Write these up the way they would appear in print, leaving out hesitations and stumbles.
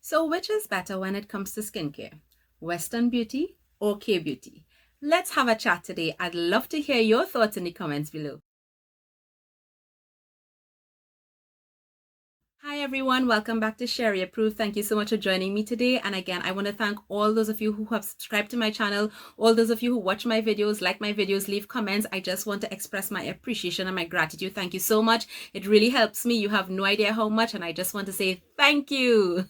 So which is better when it comes to skincare? Western beauty or K-beauty? Let's have a chat today. I'd love to hear your thoughts in the comments below. Hi everyone, welcome back to Sheri Approved. Thank you so much for joining me today. And again, I want to thank all those of you who have subscribed to my channel, all those of you who watch my videos, like my videos, leave comments. I just want to express my appreciation and my gratitude. Thank you so much. It really helps me. You have no idea how much, and I just want to say thank you.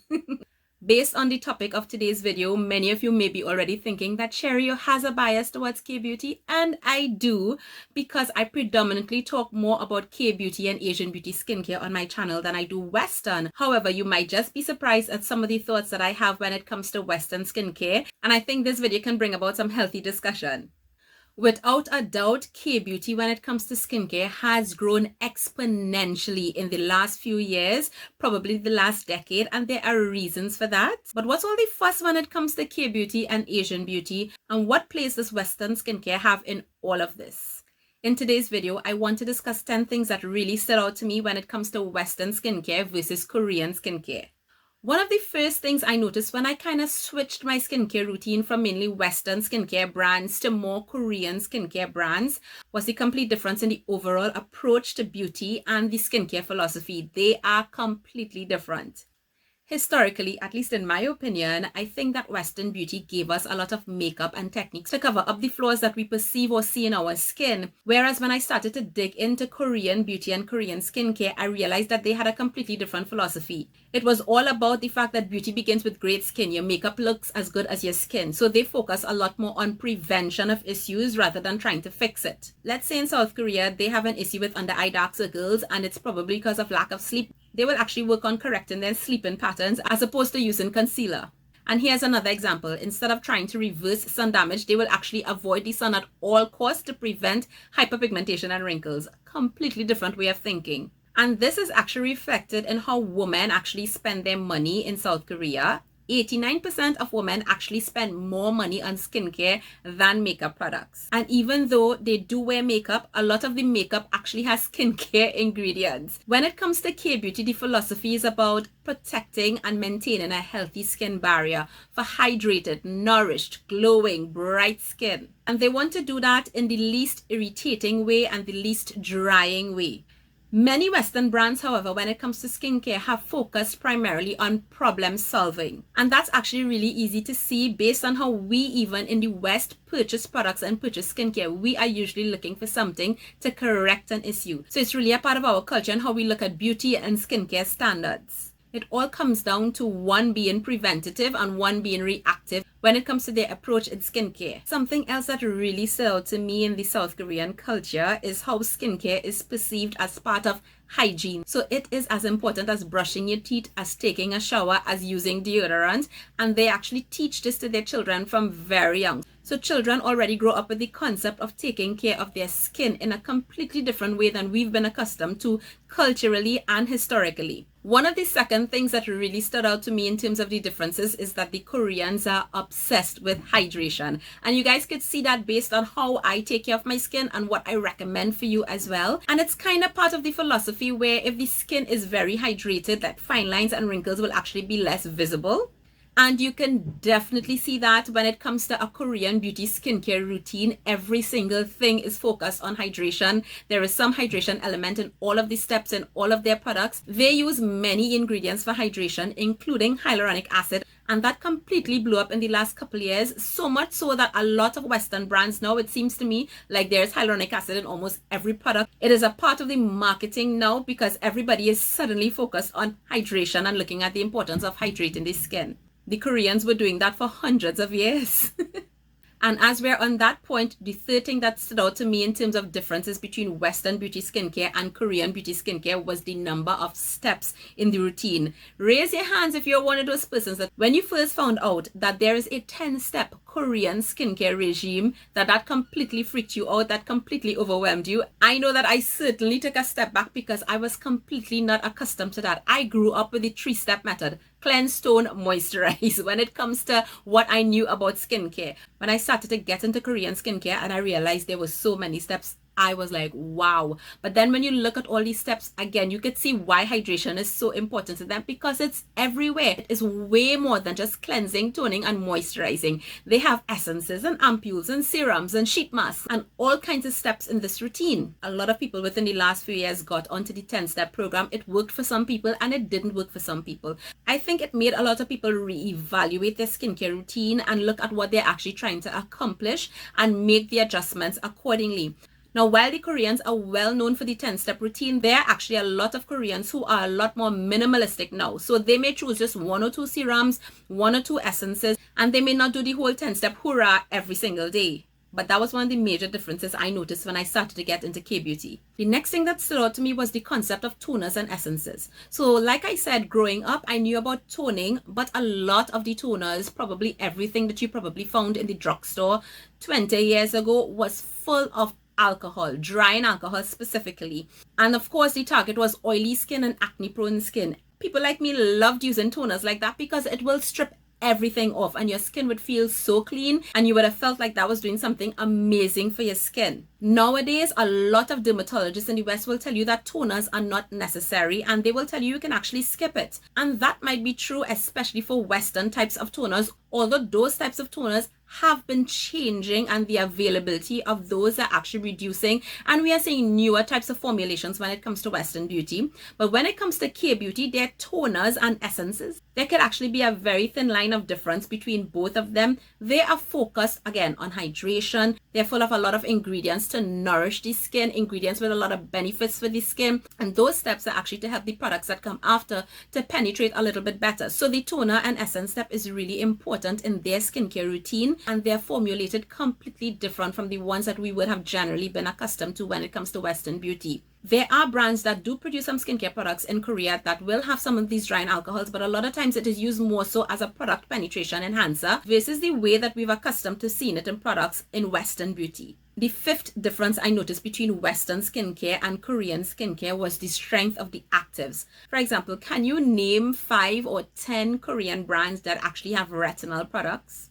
Based on the topic of today's video, many of you may be already thinking that Sheri has a bias towards K-beauty, and I do, because I predominantly talk more about K-beauty and Asian beauty skincare on my channel than I do Western. However, you might just be surprised at some of the thoughts that I have when it comes to Western skincare, and I think this video can bring about some healthy discussion. Without a doubt, K-beauty when it comes to skincare has grown exponentially in the last few years, probably the last decade, and there are reasons for that. But what's all the fuss when it comes to K-beauty and Asian beauty, and what place does Western skincare have in all of this? In today's video, I want to discuss 10 things that really stood out to me when it comes to Western skincare versus Korean skincare. One of the first things I noticed when I kind of switched my skincare routine from mainly Western skincare brands to more Korean skincare brands was the complete difference in the overall approach to beauty and the skincare philosophy. They are completely different. Historically, at least in my opinion, I think that Western beauty gave us a lot of makeup and techniques to cover up the flaws that we perceive or see in our skin. Whereas when I started to dig into Korean beauty and Korean skincare, I realized that they had a completely different philosophy. It was all about the fact that beauty begins with great skin. Your makeup looks as good as your skin. So they focus a lot more on prevention of issues rather than trying to fix it. Let's say in South Korea, they have an issue with under eye dark circles, and it's probably because of lack of sleep. They will actually work on correcting their sleeping patterns as opposed to using concealer. And here's another example. Instead of trying to reverse sun damage, they will actually avoid the sun at all costs to prevent hyperpigmentation and wrinkles. Completely different way of thinking. And this is actually reflected in how women actually spend their money in South Korea. 89% of women actually spend more money on skincare than makeup products. And even though they do wear makeup, a lot of the makeup actually has skincare ingredients. When it comes to K-beauty, the philosophy is about protecting and maintaining a healthy skin barrier for hydrated, nourished, glowing, bright skin. And they want to do that in the least irritating way and the least drying way. Many Western brands, however, when it comes to skincare, have focused primarily on problem solving. And that's actually really easy to see based on how we, even in the West, purchase products and purchase skincare. We are usually looking for something to correct an issue. So it's really a part of our culture and how we look at beauty and skincare standards. It all comes down to one being preventative and one being reactive when it comes to their approach in skincare. Something else that really stood out to me in the South Korean culture is how skincare is perceived as part of hygiene. So it is as important as brushing your teeth, as taking a shower, as using deodorant, and they actually teach this to their children from very young. So children already grow up with the concept of taking care of their skin in a completely different way than we've been accustomed to culturally and historically. One of the second things that really stood out to me in terms of the differences is that the Koreans are obsessed with hydration. And you guys could see that based on how I take care of my skin and what I recommend for you as well. And it's kind of part of the philosophy where if the skin is very hydrated, that fine lines and wrinkles will actually be less visible. And you can definitely see that when it comes to a Korean beauty skincare routine, every single thing is focused on hydration. There is some hydration element in all of the steps in all of their products. They use many ingredients for hydration, including hyaluronic acid. And that completely blew up in the last couple of years, so much so that a lot of Western brands now, it seems to me like there's hyaluronic acid in almost every product. It is a part of the marketing now because everybody is suddenly focused on hydration and looking at the importance of hydrating the skin. The Koreans were doing that for hundreds of years. And as we're on that point, the third thing that stood out to me in terms of differences between Western beauty skincare and Korean beauty skincare was the number of steps in the routine. Raise your hands if you're one of those persons that when you first found out that there is a 10-step Korean skincare regime, that completely freaked you out, that completely overwhelmed you. I know that I certainly took a step back because I was completely not accustomed to that. I grew up with the 3-step method. Cleanse, tone, moisturize when it comes to what I knew about skincare. When I started to get into Korean skincare and I realized there were so many steps, I was like, wow. But then when you look at all these steps, again, you could see why hydration is so important to them, because it's everywhere. It is way more than just cleansing, toning, and moisturizing. They have essences and ampules and serums and sheet masks and all kinds of steps in this routine. A lot of people within the last few years got onto the 10-step program. It worked for some people and it didn't work for some people. I think it made a lot of people reevaluate their skincare routine and look at what they're actually trying to accomplish and make the adjustments accordingly. Now, while the Koreans are well known for the 10-step routine, there are actually a lot of Koreans who are a lot more minimalistic now. So they may choose just 1 or 2 serums, 1 or 2 essences, and they may not do the whole 10-step hurrah every single day. But that was one of the major differences I noticed when I started to get into KBeauty. The next thing that stood out to me was the concept of toners and essences. So like I said, growing up, I knew about toning, but a lot of the toners, probably everything that you probably found in the drugstore 20 years ago, was full of alcohol, drying alcohol specifically. And of course, the target was oily skin and acne prone skin. People like me loved using toners like that because it will strip everything off and your skin would feel so clean and you would have felt like that was doing something amazing for your skin. Nowadays, a lot of dermatologists in the West will tell you that toners are not necessary and they will tell you can actually skip it. And that might be true, especially for Western types of toners, although those types of toners have been changing and the availability of those are actually reducing, and we are seeing newer types of formulations when it comes to Western beauty. But when it comes to KBeauty, their toners and essences, there could actually be a very thin line of difference between both of them. They are focused again on hydration. They're full of a lot of ingredients to nourish the skin, ingredients with a lot of benefits for the skin, and those steps are actually to help the products that come after to penetrate a little bit better. So the toner and essence step is really important in their skincare routine, and they're formulated completely different from the ones that we would have generally been accustomed to when it comes to Western beauty. There are brands that do produce some skincare products in Korea that will have some of these drying alcohols, but a lot of times it is used more so as a product penetration enhancer versus the way that we've accustomed to seeing it in products in Western beauty. The fifth difference I noticed between Western skincare and Korean skincare was the strength of the actives. For example, can you name 5 or 10 Korean brands that actually have retinol products?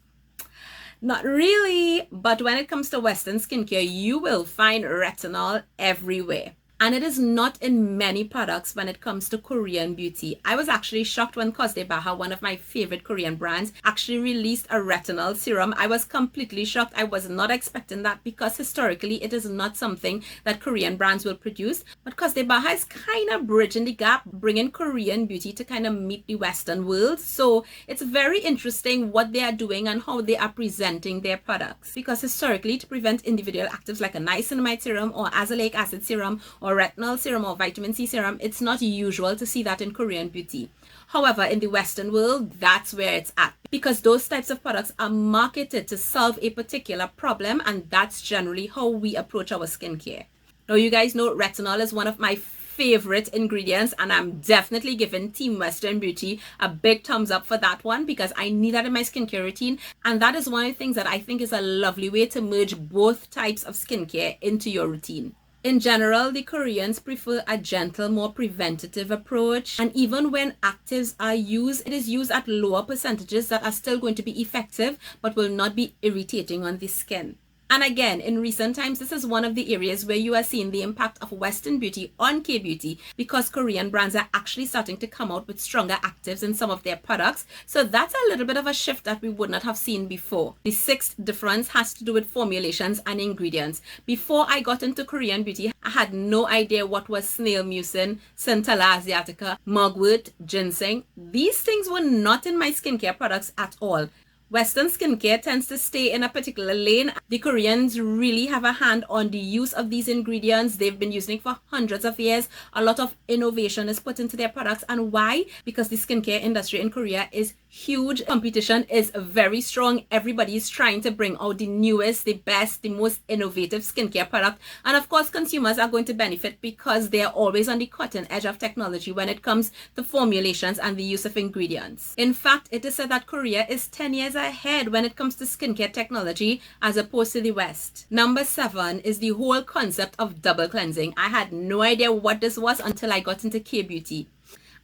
Not really, but when it comes to Western skincare, you will find retinol everywhere. And it is not in many products when it comes to Korean beauty. I was actually shocked when KBeauty, one of my favorite Korean brands, actually released a retinol serum. I was completely shocked. I was not expecting that because historically it is not something that Korean brands will produce. But KBeauty is kind of bridging the gap, bringing Korean beauty to kind of meet the Western world. So it's very interesting what they are doing and how they are presenting their products. Because historically, to prevent individual actives like a niacinamide serum or azelaic acid serum or retinol serum or vitamin C serum, it's not usual to see that in Korean beauty. However, in the Western world, that's where it's at, because those types of products are marketed to solve a particular problem, and that's generally how we approach our skincare. Now, you guys know retinol is one of my favorite ingredients, and I'm definitely giving Team Western Beauty a big thumbs up for that one because I need that in my skincare routine, and that is one of the things that I think is a lovely way to merge both types of skincare into your routine. In general, the Koreans prefer a gentle, more preventative approach. And even when actives are used, it is used at lower percentages that are still going to be effective, but will not be irritating on the skin. And again, in recent times, this is one of the areas where you are seeing the impact of Western beauty on KBeauty, because Korean brands are actually starting to come out with stronger actives in some of their products. So that's a little bit of a shift that we would not have seen before. The sixth difference has to do with formulations and ingredients. Before I got into Korean beauty, I had no idea what was snail mucin, centella asiatica, mugwort, ginseng. These things were not in my skincare products at all. Western skincare tends to stay in a particular lane. The Koreans really have a hand on the use of these ingredients. They've been using it for hundreds of years. A lot of innovation is put into their products. And why? Because the skincare industry in Korea is huge. Competition is very strong. Everybody is trying to bring out the newest, the best, the most innovative skincare product. And of course, consumers are going to benefit because they are always on the cutting edge of technology when it comes to formulations and the use of ingredients. In fact, it is said that Korea is 10 years ahead when it comes to skincare technology as opposed to the West. Number 7 is the whole concept of double cleansing. I had no idea what this was until I got into KBeauty.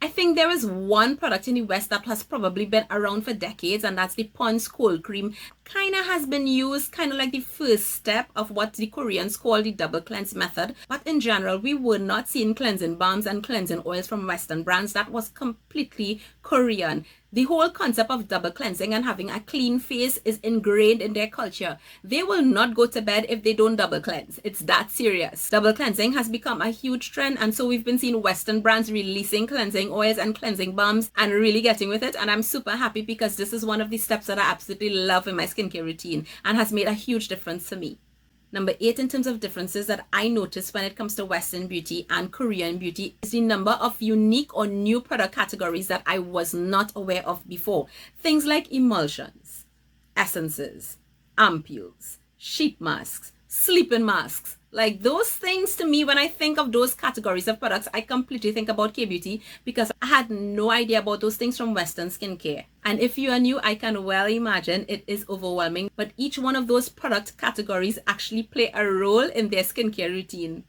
I think there is one product in the West that has probably been around for decades, and that's the Pond's Cold Cream. Kind of has been used kind of like the first step of what the Koreans call the double cleanse method. But in general, we were not seeing cleansing balms and cleansing oils from Western brands. That was completely Korean. The whole concept of double cleansing and having a clean face is ingrained in their culture. They will not go to bed if they don't double cleanse. It's that serious. Double cleansing has become a huge trend, and so we've been seeing Western brands releasing cleansing oils and cleansing balms and really getting with it. And I'm super happy because this is one of the steps that I absolutely love in my skincare routine and has made a huge difference for me. Number 8 in terms of differences that I noticed when it comes to Western beauty and Korean beauty is the number of unique or new product categories that I was not aware of before. Things like emulsions, essences, ampules, sheet masks, sleeping masks. Like those things, to me, when I think of those categories of products, I completely think about KBeauty because I had no idea about those things from Western skincare. And if you are new, I can well imagine it is overwhelming, but each one of those product categories actually play a role in their skincare routine.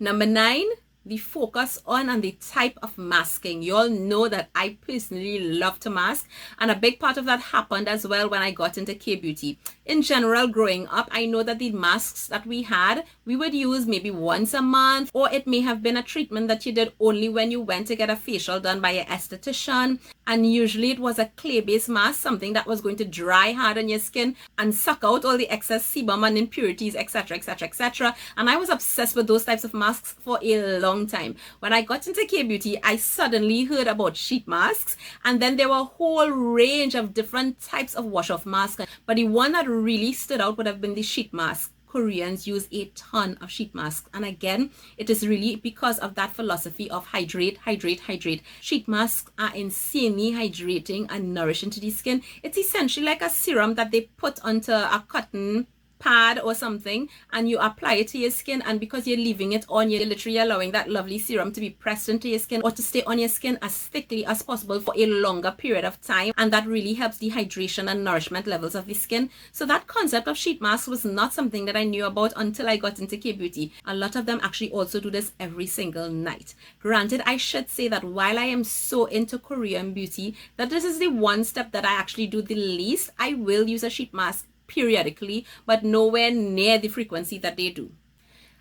Number 9, the focus on and the type of masking. You all know that I personally love to mask, and a big part of that happened as well when I got into KBeauty. In general, growing up, I know that the masks that we had, we would use maybe once a month, or it may have been a treatment that you did only when you went to get a facial done by your esthetician. And usually it was a clay-based mask, something that was going to dry hard on your skin and suck out all the excess sebum and impurities, etc., etc., etc. And I was obsessed with those types of masks for a long time. When I got into KBeauty, I suddenly heard about sheet masks, and then there were a whole range of different types of wash-off masks. But the one that really stood out would have been the sheet mask. Koreans use a ton of sheet masks, and again, it is really because of that philosophy of hydrate, hydrate, hydrate. Sheet masks are insanely hydrating and nourishing to the skin. It's essentially like a serum that they put onto a cotton pad or something, and you apply it to your skin, and because you're leaving it on, you're literally allowing that lovely serum to be pressed into your skin or to stay on your skin as thickly as possible for a longer period of time, and that really helps the hydration and nourishment levels of the skin. So that concept of sheet masks was not something that I knew about until I got into KBeauty. A lot of them actually also do this every single night. Granted, I should say that while I am so into Korean beauty, that this is the one step that I actually do the least. I will use a sheet mask periodically, but nowhere near the frequency that they do.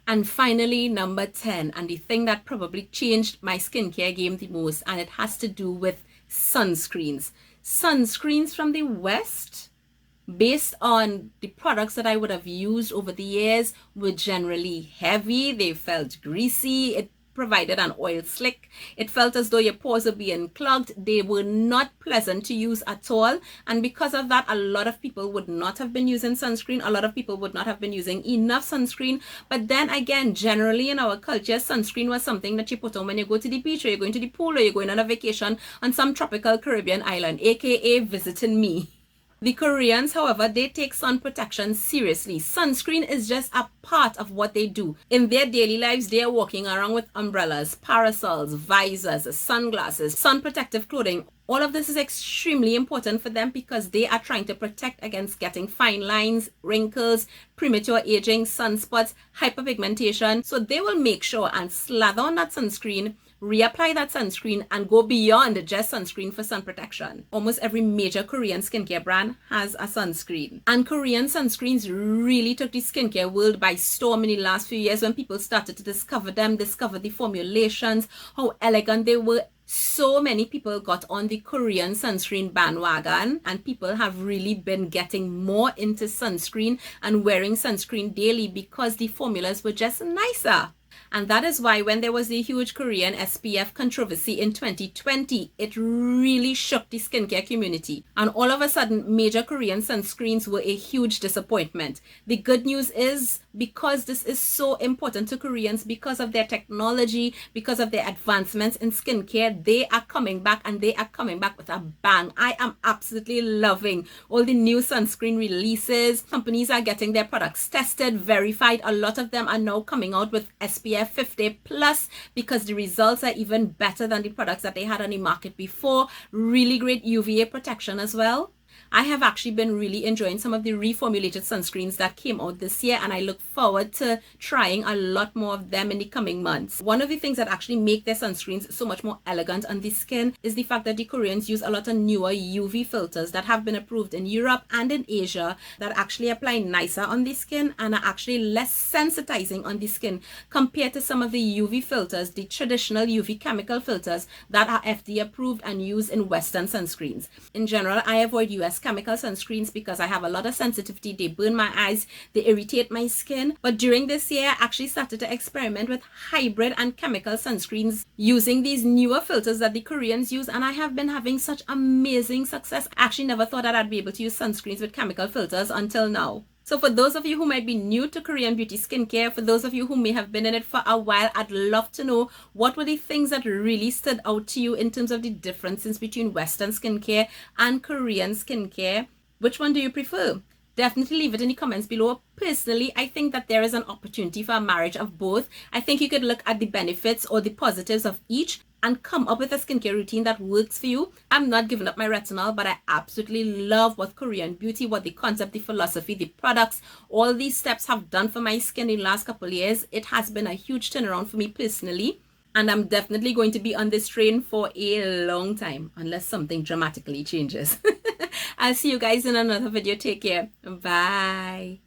And finally, number 10, and the thing that probably changed my skincare game the most, and it has to do with sunscreens. Sunscreens from the West, based on the products that I would have used over the years, were generally heavy. They felt greasy. It provided an oil slick. It felt as though your pores were being clogged. They were not pleasant to use at all, and because of that, a lot of people would not have been using sunscreen. A lot of people would not have been using enough sunscreen. But then again, generally in our culture, sunscreen was something that you put on when you go to the beach, or you're going to the pool, or you're going on a vacation on some tropical Caribbean island, aka visiting me. The Koreans, however, they take sun protection seriously. Sunscreen is just a part of what they do. In their daily lives, they are walking around with umbrellas, parasols, visors, sunglasses, sun protective clothing. All of this is extremely important for them because they are trying to protect against getting fine lines, wrinkles, premature aging, sunspots, hyperpigmentation. So they will make sure and slather on that sunscreen, reapply that sunscreen, and go beyond just sunscreen for sun protection. Almost every major Korean skincare brand has a sunscreen. And Korean sunscreens really took the skincare world by storm in the last few years when people started to discover them, discover the formulations, how elegant they were. So many people got on the Korean sunscreen bandwagon, and people have really been getting more into sunscreen and wearing sunscreen daily because the formulas were just nicer. And that is why when there was the huge Korean SPF controversy in 2020, it really shook the skincare community. And all of a sudden, major Korean sunscreens were a huge disappointment. The good news is, because this is so important to Koreans, because of their technology, because of their advancements in skincare, they are coming back, and they are coming back with a bang. I am absolutely loving all the new sunscreen releases. Companies are getting their products tested, verified. A lot of them are now coming out with SPF 50 plus because the results are even better than the products that they had on the market before. Really great UVA protection as well. I have actually been really enjoying some of the reformulated sunscreens that came out this year, and I look forward to trying a lot more of them in the coming months. One of the things that actually make their sunscreens so much more elegant on the skin is the fact that the Koreans use a lot of newer UV filters that have been approved in Europe and in Asia that actually apply nicer on the skin and are actually less sensitizing on the skin compared to some of the UV filters, the traditional UV chemical filters that are FDA approved and used in Western sunscreens. In general, I avoid US chemical sunscreens because I have a lot of sensitivity. They burn my eyes, they irritate my skin. But during this year, I actually started to experiment with hybrid and chemical sunscreens using these newer filters that the Koreans use, and I have been having such amazing success. I actually never thought that I'd be able to use sunscreens with chemical filters until now. So for those of you who might be new to Korean beauty skincare, for those of you who may have been in it for a while, I'd love to know what were the things that really stood out to you in terms of the differences between Western skincare and Korean skincare. Which one do you prefer? Definitely leave it in the comments below. Personally, I think that there is an opportunity for a marriage of both. I think you could look at the benefits or the positives of each and come up with a skincare routine that works for you. I'm not giving up my retinol, but I absolutely love what Korean beauty, what the concept, the philosophy, the products, all these steps have done for my skin in the last couple of years. It has been a huge turnaround for me personally, and I'm definitely going to be on this train for a long time unless something dramatically changes. I'll see you guys in another video. Take care. Bye.